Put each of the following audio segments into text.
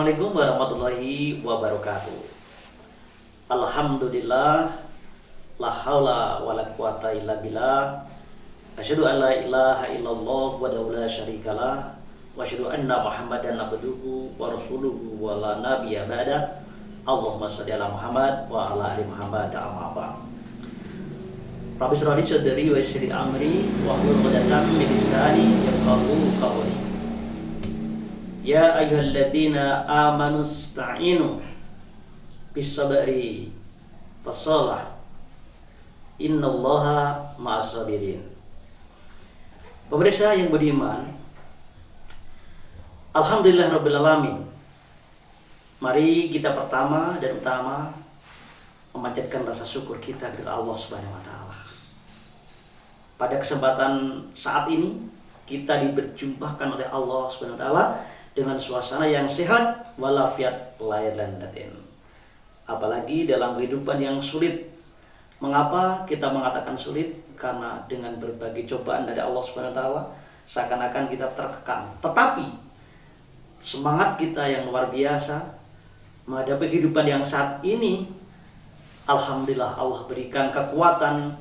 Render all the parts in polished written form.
Assalamualaikum warahmatullahi wabarakatuh. Alhamdulillah, la haula wala quwata illa billah. Asyhadu an la ilaha illallah wa la syarikalah wa asyhadu anna Muhammadan abduhu wa rasuluhu wa la nabiyya ba'da. Allahumma shalli ala Muhammad wa ala ali Muhammad amma ba'd. Rabbi shrah li sadri wa yassir li amri wa hlul 'uqdatam min lisani yafqahu qawli. Ya ayyuhalladzina amanu ista'inu bis-sabri was-shalah innallaha ma'as sabirin. Pemirsa yang beriman, alhamdulillahirabbil alamin. Mari kita pertama dan utama memanjatkan rasa syukur kita kepada Allah Subhanahu wa taala. Pada kesempatan saat ini kita diperjumpakan oleh Allah Subhanahu wa taala dengan suasana yang sehat walafiat lahir dan batin. Apalagi dalam kehidupan yang sulit. Mengapa kita mengatakan sulit? Karena dengan berbagai cobaan dari Allah Subhanahu wa taala seakan-akan kita terkekang. Tetapi semangat kita yang luar biasa menghadapi kehidupan yang saat ini, alhamdulillah Allah berikan kekuatan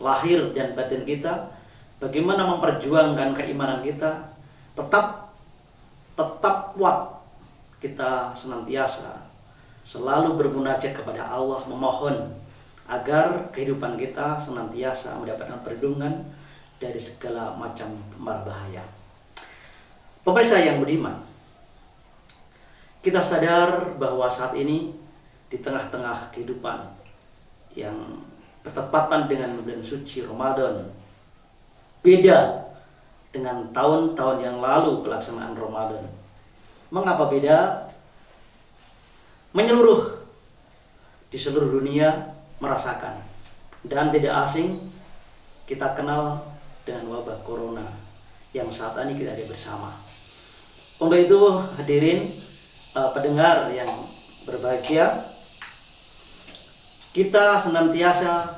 lahir dan batin kita bagaimana memperjuangkan keimanan kita tetap kuat. Kita senantiasa selalu bermunajat kepada Allah, memohon agar kehidupan kita senantiasa mendapatkan perlindungan dari segala macam bahaya. Pemirsa yang beriman, kita sadar bahwa saat ini di tengah-tengah kehidupan yang bertepatan dengan bulan suci Ramadan, beda dengan tahun-tahun yang lalu pelaksanaan Ramadan. Mengapa beda? Menyeluruh di seluruh dunia merasakan, dan tidak asing kita kenal dengan wabah corona yang saat ini kita ada bersama. Untuk itu hadirin pendengar yang berbahagia, kita senantiasa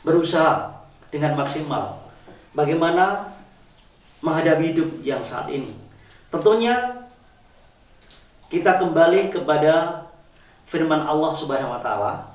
berusaha dengan maksimal bagaimana menghadapi hidup yang saat ini. Tentunya kita kembali kepada firman Allah Subhanahu wa taala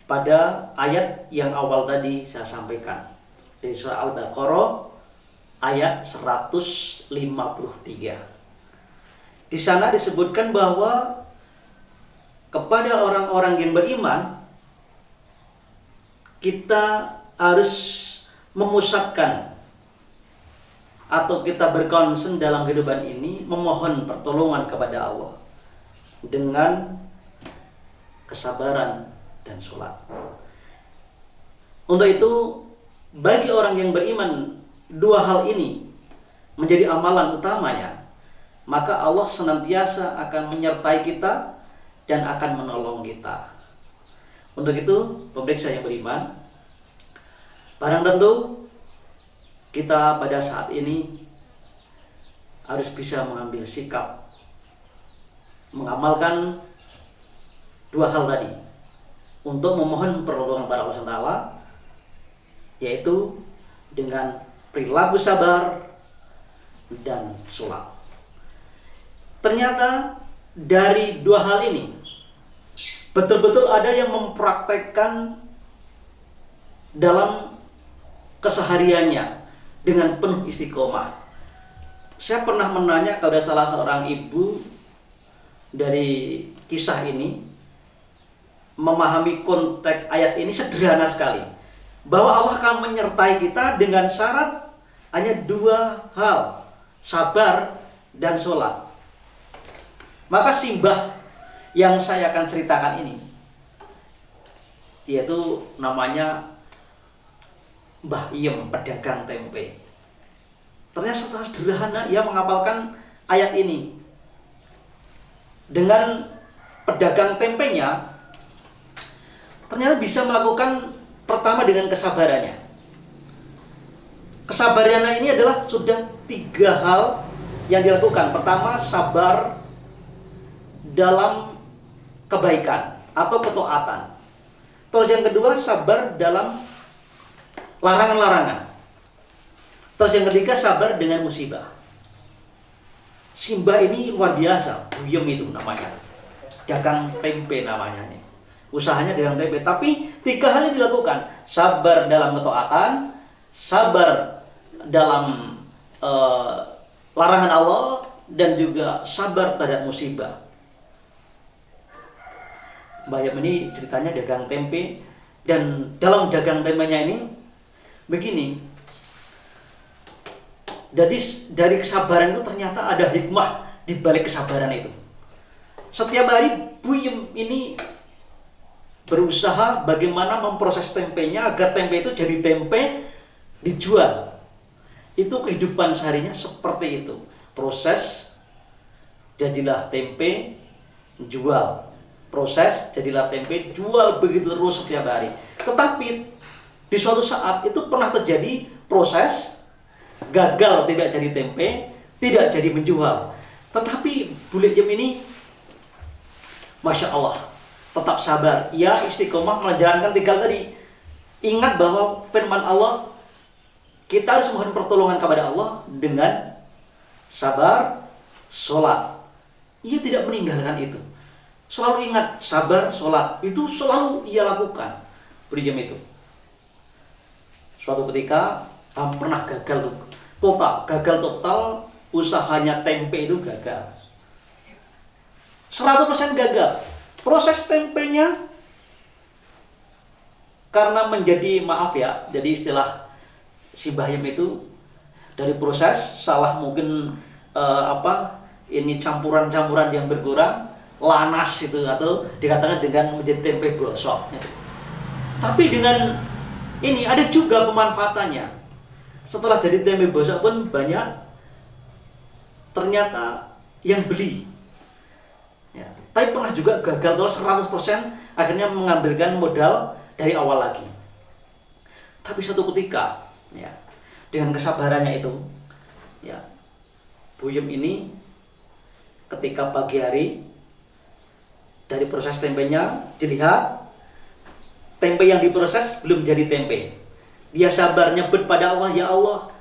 pada ayat yang awal tadi saya sampaikan dari surah Al-Baqarah ayat 153. Di sana disebutkan bahwa kepada orang-orang yang beriman kita harus memusatkan atau kita berkonsen dalam kehidupan ini memohon pertolongan kepada Allah dengan kesabaran dan sholat. Untuk itu bagi orang yang beriman dua hal ini menjadi amalan utamanya, maka Allah senantiasa akan menyertai kita dan akan menolong kita. Untuk itu pemirsa yang beriman, barang tentu kita pada saat ini harus bisa mengambil sikap mengamalkan dua hal tadi untuk memohon pertolongan kepada Allah SWT, yaitu dengan perilaku sabar dan sholat. Ternyata dari dua hal ini betul-betul ada yang mempraktekkan dalam kesehariannya dengan penuh istiqomah. Saya pernah menanya kepada salah seorang ibu dari kisah ini, memahami konteks ayat ini sederhana sekali, bahwa Allah akan menyertai kita dengan syarat hanya dua hal, sabar dan sholat. Maka simbah yang saya akan ceritakan ini, yaitu namanya Mbah Iem, pedagang tempe. Ternyata setelah sederhana ia menghafalkan ayat ini. Dengan pedagang tempenya, ternyata bisa melakukan pertama dengan kesabarannya. Kesabarannya ini adalah sudah tiga hal yang dilakukan. Pertama, sabar dalam kebaikan atau ketaatan. Terus yang kedua, sabar dalam larangan-larangan. Terus yang ketiga, sabar dengan musibah. Simba ini luar biasa, Buyem itu namanya, dagang tempe namanya nih. Usahanya dagang tempe, tapi 3 hal yang dilakukan: sabar dalam ketaatan, sabar dalam larangan Allah, dan juga sabar terhadap musibah. Bayam ini ceritanya dagang tempe, dan dalam dagang tempenya ini begini. Jadi dari kesabaran itu ternyata ada hikmah di balik kesabaran itu. Setiap hari Buyem ini berusaha bagaimana memproses tempenya agar tempe itu jadi tempe dijual. Itu kehidupan seharinya seperti itu. Proses jadilah tempe, jual. Proses jadilah tempe, jual, begitu terus setiap hari. Tetapi di suatu saat itu pernah terjadi proses gagal, tidak jadi tempe, tidak jadi menjual. Tetapi Bule Jem ini Masya Allah tetap sabar. Ia istiqomah menjalankan 3 tadi. Ingat bahwa firman Allah, kita harus mohon pertolongan kepada Allah dengan sabar, sholat. Ia tidak meninggalkan itu. Selalu ingat sabar, sholat. Itu selalu ia lakukan. Bule Jem itu. Suatu ketika pernah gagal total, usahanya tempe itu gagal. 100% gagal. Proses tempenya karena menjadi, maaf ya, jadi istilah si Bayem itu dari proses salah mungkin ini campuran-campuran yang berkurang, lanas itu, atau dikatakan dengan menjadi tempe gosok. Tapi dengan ini ada juga pemanfaatannya. Setelah jadi tempe gosok pun banyak ternyata yang beli. Ya. Tapi pernah juga gagal kalau 100%, akhirnya mengambilkan modal dari awal lagi. Tapi suatu ketika, ya, dengan kesabarannya itu, ya, Buyem ini ketika pagi hari dari proses tempenya dilihat tempe yang diproses belum jadi tempe. Dia sabar nyebut pada Allah, ya Allah,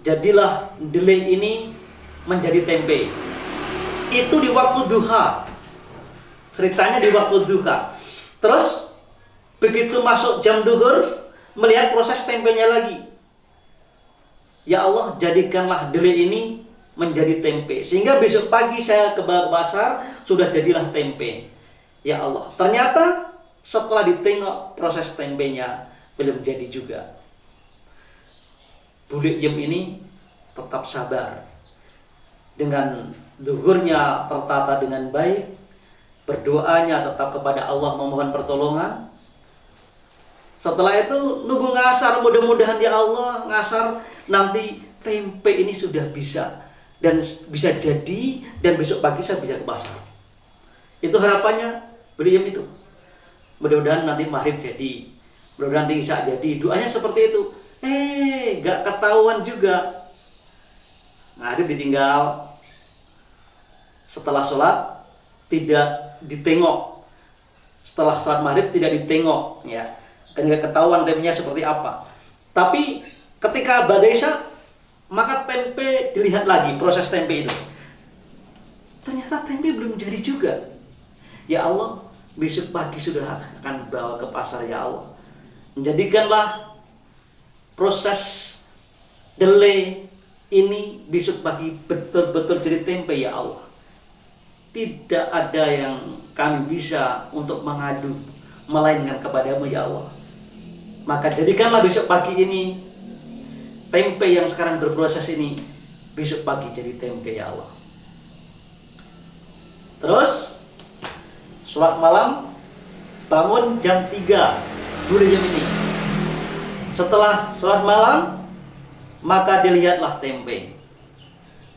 jadilah delay ini menjadi tempe. Itu di waktu duha. Ceritanya di waktu duha. Terus begitu masuk jam duhur, melihat proses tempenya lagi. Ya Allah, jadikanlah delay ini menjadi tempe. Sehingga besok pagi saya ke pasar, sudah jadilah tempe. Ya Allah, ternyata setelah ditengok proses tempenya belum jadi juga. Bule Jem ini tetap sabar. Dengan duhurnya tertata dengan baik, berdoanya tetap kepada Allah memohon pertolongan. Setelah itu nunggu ngasar, mudah-mudahan ya Allah ngasar nanti tempe ini sudah bisa dan bisa jadi, dan besok pagi saya bisa ke pasar. Itu harapannya Bule Jem itu. Mudah-mudahan nanti maghrib jadi, mudah-mudahan nanti isya jadi. Doanya seperti itu. Gak ketahuan juga. Maghrib ditinggal. Setelah sholat tidak ditengok. Setelah sholat maghrib tidak ditengok, ya. Kan gak ketahuan tempenya seperti apa. Tapi ketika badai isya, maka tempe dilihat lagi, proses tempe itu. Ternyata tempe belum jadi juga. Ya Allah, besok pagi sudah akan bawa ke pasar ya Allah. Menjadikanlah proses delay ini besok pagi betul-betul jadi tempe ya Allah. Tidak ada yang kami bisa untuk mengadu melainkan kepadamu ya Allah. Maka jadikanlah besok pagi ini tempe yang sekarang berproses ini besok pagi jadi tempe ya Allah. Terus sholat malam, bangun jam 3 Bule Jem ini. Setelah sholat malam, maka dilihatlah tempe.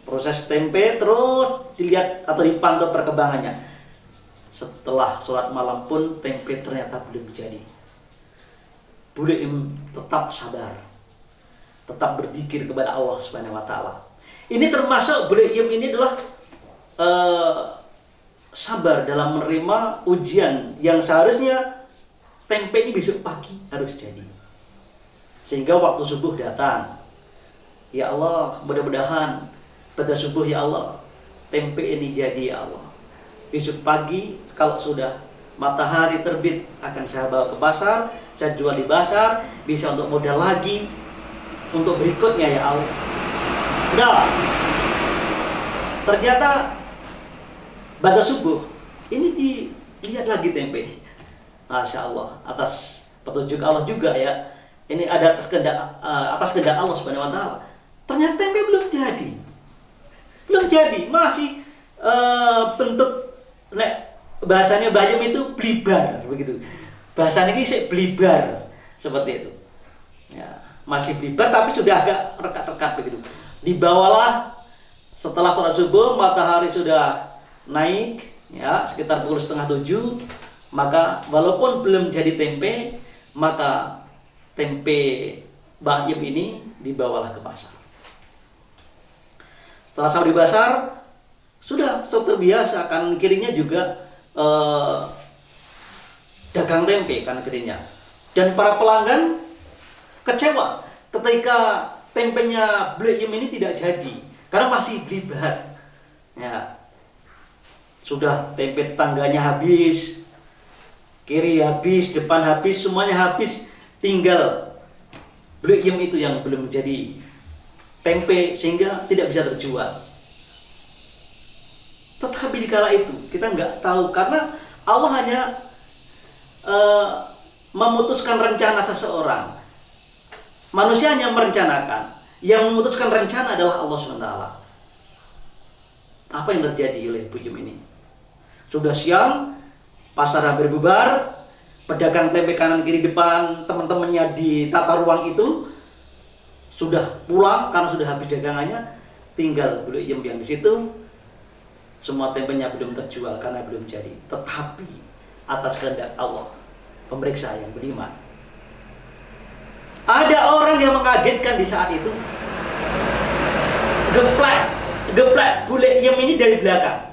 Proses tempe terus dilihat atau dipantau perkembangannya. Setelah sholat malam pun tempe ternyata belum jadi. Bule Jem tetap sabar, tetap berzikir kepada Allah Subhanahu wa Ta'ala. Ini termasuk Bule Jem ini adalah sabar dalam menerima ujian yang seharusnya tempe ini besok pagi harus jadi. Sehingga waktu subuh datang. Ya Allah, mudah-mudahan pada subuh ya Allah, tempe ini jadi ya Allah. Besok pagi kalau sudah matahari terbit akan saya bawa ke pasar, saya jual di pasar, bisa untuk modal lagi untuk berikutnya ya Allah. Nah, ternyata pada subuh ini dilihat lagi tempe. Masya Allah, atas petunjuk Allah juga ya. Ini ada atas kehendak Allah Subhanahu wa taala. Ternyata tempe belum jadi. Belum jadi, masih bentuk bahasanya Bayem itu blibar begitu. Bahasanya ini blibar seperti itu. Ya, masih blibar tapi sudah agak rekat-rekat begitu. Dibawalah setelah sholat subuh, matahari sudah naik ya sekitar pukul 6:30, maka walaupun belum jadi tempe, maka tempe Bayem ini dibawalah ke pasar. Setelah sampai di pasar, sudah seperti biasa kan kirinya juga dagang tempe kan kirinya. Dan para pelanggan kecewa ketika tempenya Bayem ini tidak jadi karena masih blibar. Ya. Sudah tempe tetangganya habis, kiri habis, depan habis, semuanya habis, tinggal Bayem itu yang belum jadi tempe sehingga tidak bisa terjual. Tetapi di kala itu kita nggak tahu karena Allah hanya memutuskan rencana seseorang. Manusia hanya merencanakan. Yang memutuskan rencana adalah Allah SWT. Apa yang terjadi oleh Bayem ini? Sudah siang, pasar hampir bubar, pedagang tempe kanan kiri depan teman-temannya di tata ruang itu sudah pulang karena sudah habis dagangannya, tinggal Bayem yang di situ. Semua tempenya belum terjual karena belum jadi. Tetapi atas kehendak Allah, pemeriksa yang beriman, ada orang yang mengagetkan di saat itu. Geplak Bayem ini dari belakang.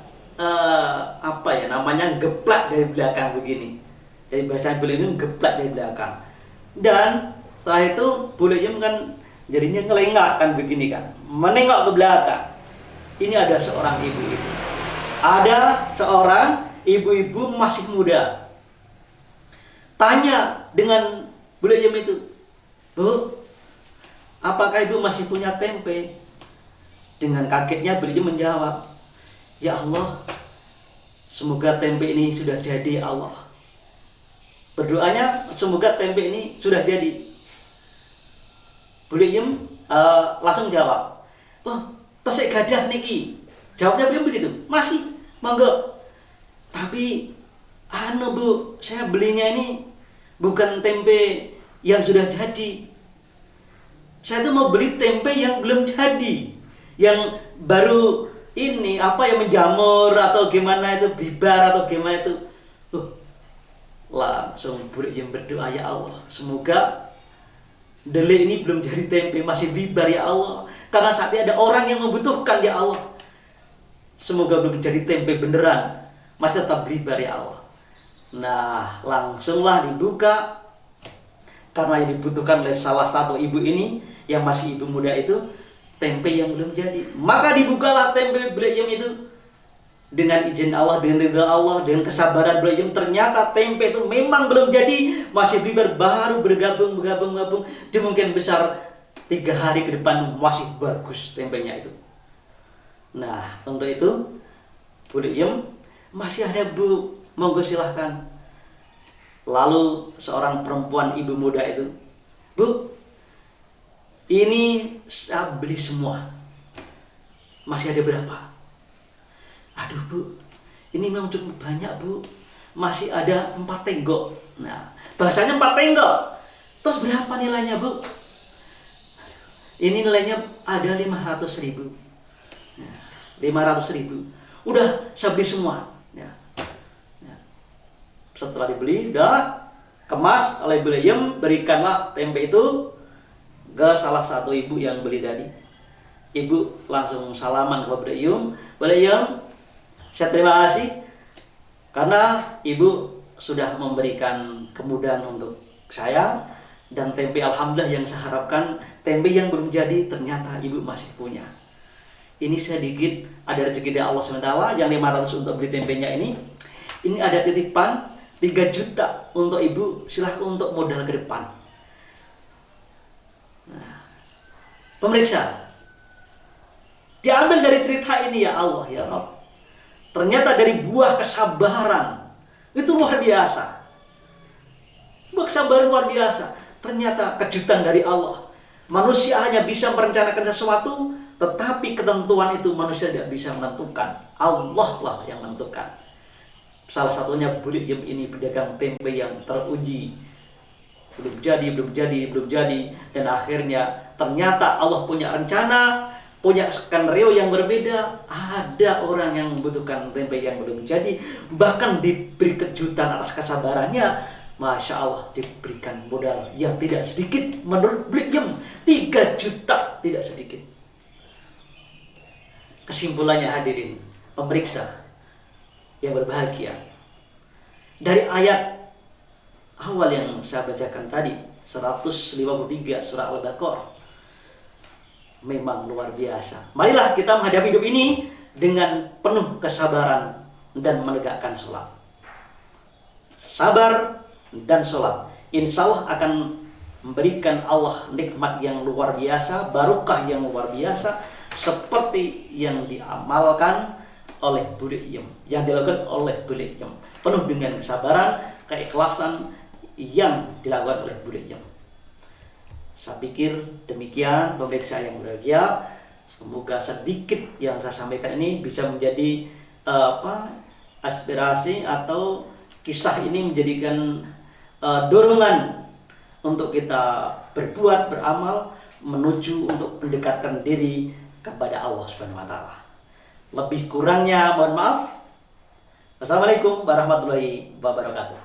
Apa ya namanya, geplak dari belakang begini. Dari bahasa Bayem ini geplak dari belakang. Dan setelah itu Bayem kan jadinya ngelengak kan begini kan, menengok ke belakang. Ini ada seorang ibu-ibu. Ada seorang ibu-ibu masih muda. Tanya dengan Bayem itu, "Bu, apakah ibu masih punya tempe?" Dengan kagetnya Bayem menjawab, "Ya Allah, semoga tempe ini sudah jadi ya Allah." Berdoanya semoga tempe ini sudah jadi. Bayem langsung jawab, "Oh, tesik gadah niki." Jawabnya Bayem begitu, "Masih, monggo. Tapi Bu, saya belinya ini bukan tempe yang sudah jadi. Saya tuh mau beli tempe yang belum jadi, yang baru ini yang menjamur atau gimana itu, bibar atau gimana itu." Langsung Bayem berdoa, "Ya Allah, semoga dele ini belum jadi tempe, masih bibar ya Allah. Karena saat ini ada orang yang membutuhkan ya Allah. Semoga belum jadi tempe beneran, masih tetap bibar ya Allah." Nah, langsunglah dibuka. Karena yang dibutuhkan oleh salah satu ibu ini, yang masih ibu muda itu, tempe yang belum jadi. Maka dibukalah tempe Bayem itu. Dengan izin Allah, dengan ridha Allah, dengan kesabaran Bayem, ternyata tempe itu memang belum jadi, masih bibar, baru bergabung. Dimungkin besar 3 hari ke depan masih bagus tempenya itu. Nah, untuk itu Bayem, "Masih ada Bu, monggo silahkan." Lalu seorang perempuan ibu muda itu, "Bu, ini saya beli semua. Masih ada berapa?" "Aduh Bu, ini memang cukup banyak Bu. Masih ada 4 tenggok. Nah, bahasanya 4 tenggok. Terus berapa nilainya Bu? Ini nilainya ada 500.000. Nah, 500.000. Udah, saya beli semua. Ya. Setelah dibeli, udah kemas oleh Bayem, berikanlah tempe itu ke salah satu ibu yang beli tadi. Ibu langsung salaman kepada Bayem, "Bayem, saya terima kasih karena ibu sudah memberikan kemudahan untuk saya, dan tempe alhamdulillah yang saya harapkan, tempe yang belum jadi ternyata ibu masih punya. ini sedikit, ada rezeki dari Allah SWT yang 500 untuk beli tempenya ini ada titipan 3 juta untuk ibu, silahkan untuk modal ke depan. Nah, pemirsa, diambil dari cerita ini ya Allah ya Rabb, ternyata dari buah kesabaran itu luar biasa. Buah kesabaran luar biasa. Ternyata kejutan dari Allah. Manusia hanya bisa merencanakan sesuatu, tetapi ketentuan itu manusia tidak bisa menentukan. Allah lah yang menentukan. Salah satunya Bu Liem ini pedagang tempe yang teruji. Belum jadi. Dan akhirnya ternyata Allah punya rencana, punya skenario yang berbeda. Ada orang yang membutuhkan tempe yang belum jadi, bahkan diberi kejutan atas kesabarannya. Masya Allah, diberikan modal yang tidak sedikit. Menurut Bu Liem 3 juta tidak sedikit. Kesimpulannya hadirin pemeriksa yang berbahagia, dari ayat awal yang saya bacakan tadi 153 surah Al-Baqarah memang luar biasa. Marilah kita menghadapi hidup ini dengan penuh kesabaran dan menegakkan sholat. Sabar dan sholat, insya Allah akan memberikan Allah nikmat yang luar biasa, barokah yang luar biasa, seperti yang diamalkan oleh Bu Liem, yang dilakukan oleh Bu Liem, penuh dengan kesabaran, keikhlasan yang dilakukan oleh Bu Liem. Saya pikir demikian pemirsa yang berbahagia. Semoga sedikit yang saya sampaikan ini bisa menjadi aspirasi atau kisah ini menjadikan dorongan untuk kita berbuat, beramal menuju untuk mendekatkan diri kepada Allah Subhanahu wa taala. Lebih kurangnya mohon maaf. Wassalamualaikum warahmatullahi wabarakatuh.